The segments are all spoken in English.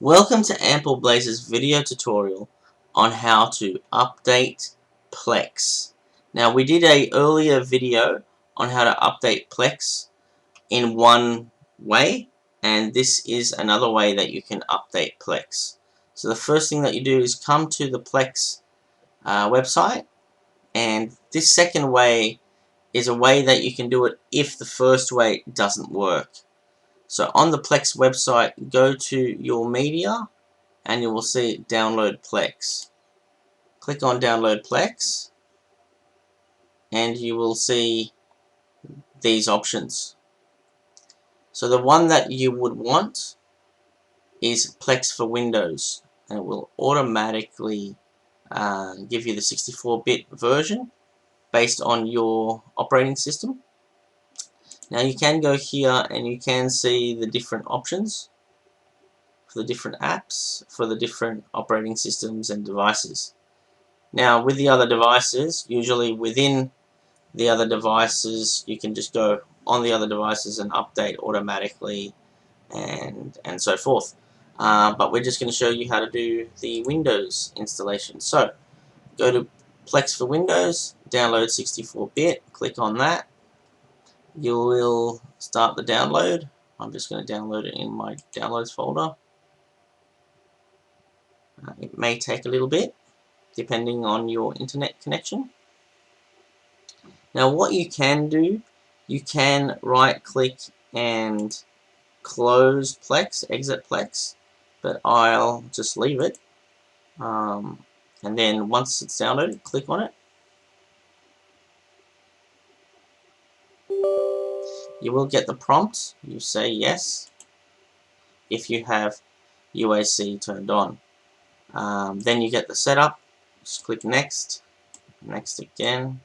Welcome to Ample Blaze's video tutorial on how to update Plex. Now we did a earlier video on how to update Plex in one way, and this is another way that you can update Plex. So the first thing that you do is come to the Plex website, and this second way is a way that you can do it if the first way doesn't work. So on the Plex website, go to your media and you will see download Plex. Click on download Plex and you will see these options. So the one that you would want is Plex for Windows, and it will automatically give you the 64-bit version based on your operating system. Now you can go here and you can see the different options for the different apps for the different operating systems and devices. Now with the other devices, usually within the other devices, you can just go on the other devices and update automatically and so forth. But we're just going to show you how to do the Windows installation. So go to Plex for Windows, download 64-bit, click on that. You will start the download. I'm just going to download it in my downloads folder. It may take a little bit depending on your internet connection. Now what you can do, you can right click and close Plex, exit Plex, but I'll just leave it. And then once it's downloaded, click on it. You will get the prompt. You say yes if you have UAC turned on. Then you get the setup. Just click next, next again,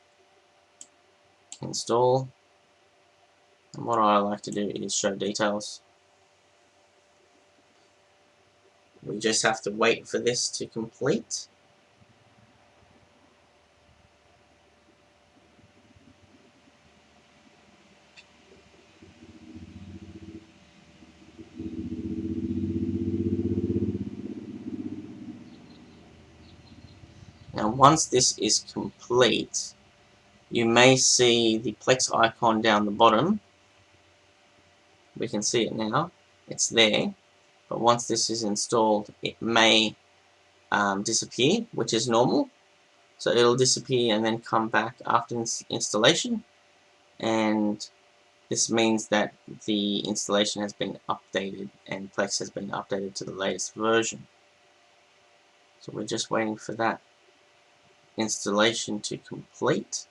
install. And what I like to do is show details. We just have to wait for this to complete. Now once this is complete, you may see the Plex icon down the bottom. We can see it now. It's there. But once this is installed, it may disappear, which is normal. So it'll disappear and then come back after installation. And this means that the installation has been updated and Plex has been updated to the latest version. So we're just waiting for that installation to complete.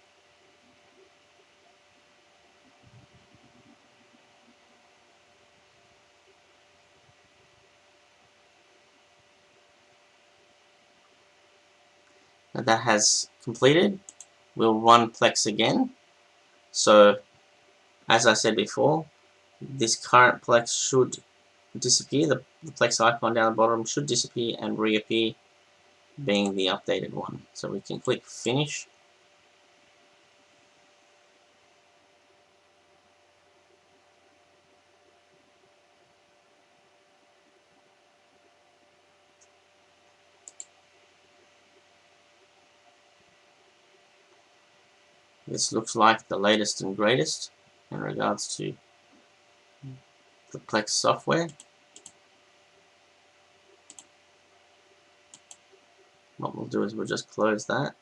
Now that has completed. We'll run Plex again. So as I said before, this current Plex should disappear. The Plex icon down the bottom should disappear and reappear, being the updated one. So we can click finish. This looks like the latest and greatest in regards to the Plex software. What we'll do is we'll just close that.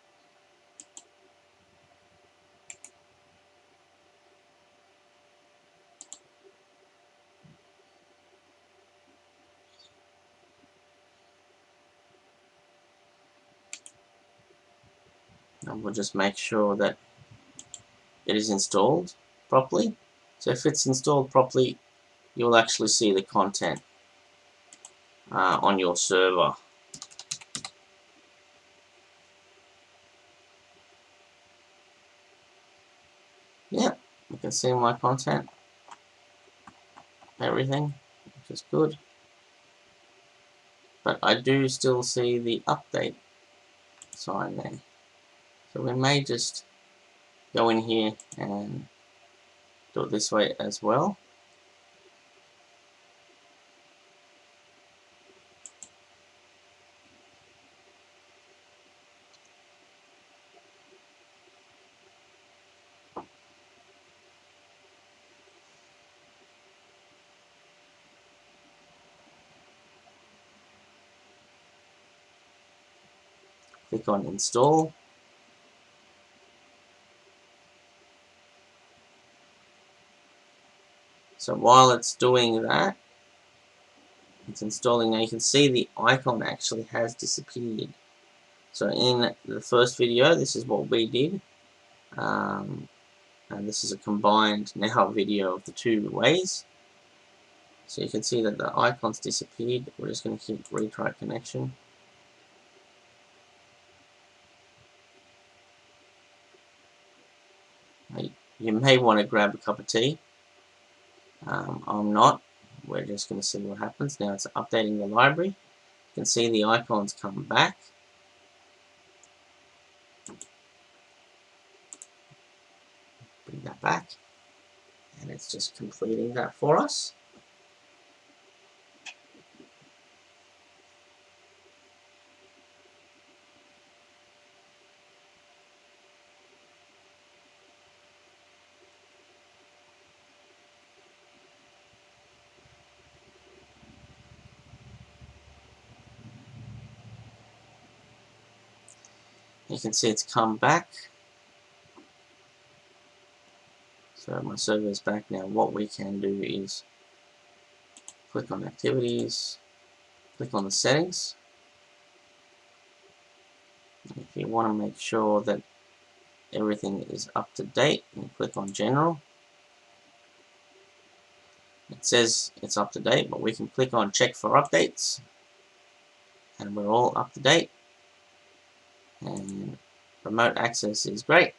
And we'll just make sure that it is installed properly. So if it's installed properly, you'll actually see the content on your server. Yeah, you can see my content, everything, which is good. But I do still see the update sign there. So we may just go in here and do it this way as well. Click on install. So while it's doing that, it's installing. Now you can see the icon actually has disappeared. So in the first video, this is what we did. And this is a combined now video of the two ways. So you can see that the icon's disappeared. We're just going to hit retry connection. You may want to grab a cup of tea. I'm not. We're just going to see what happens. Now it's updating the library. You can see the icons come back. Bring that back. And it's just completing that for us. You can see it's come back. So my server is back now. What we can do is click on activities, click on the settings. If you want to make sure that everything is up to date, you click on general. It says it's up to date, but we can click on check for updates, and we're all up to date. And remote access is great,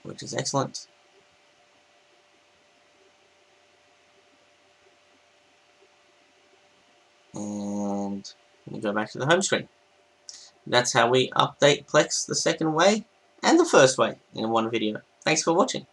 which is excellent. And we go back to the home screen. That's how we update Plex the second way and the first way in one video. Thanks for watching.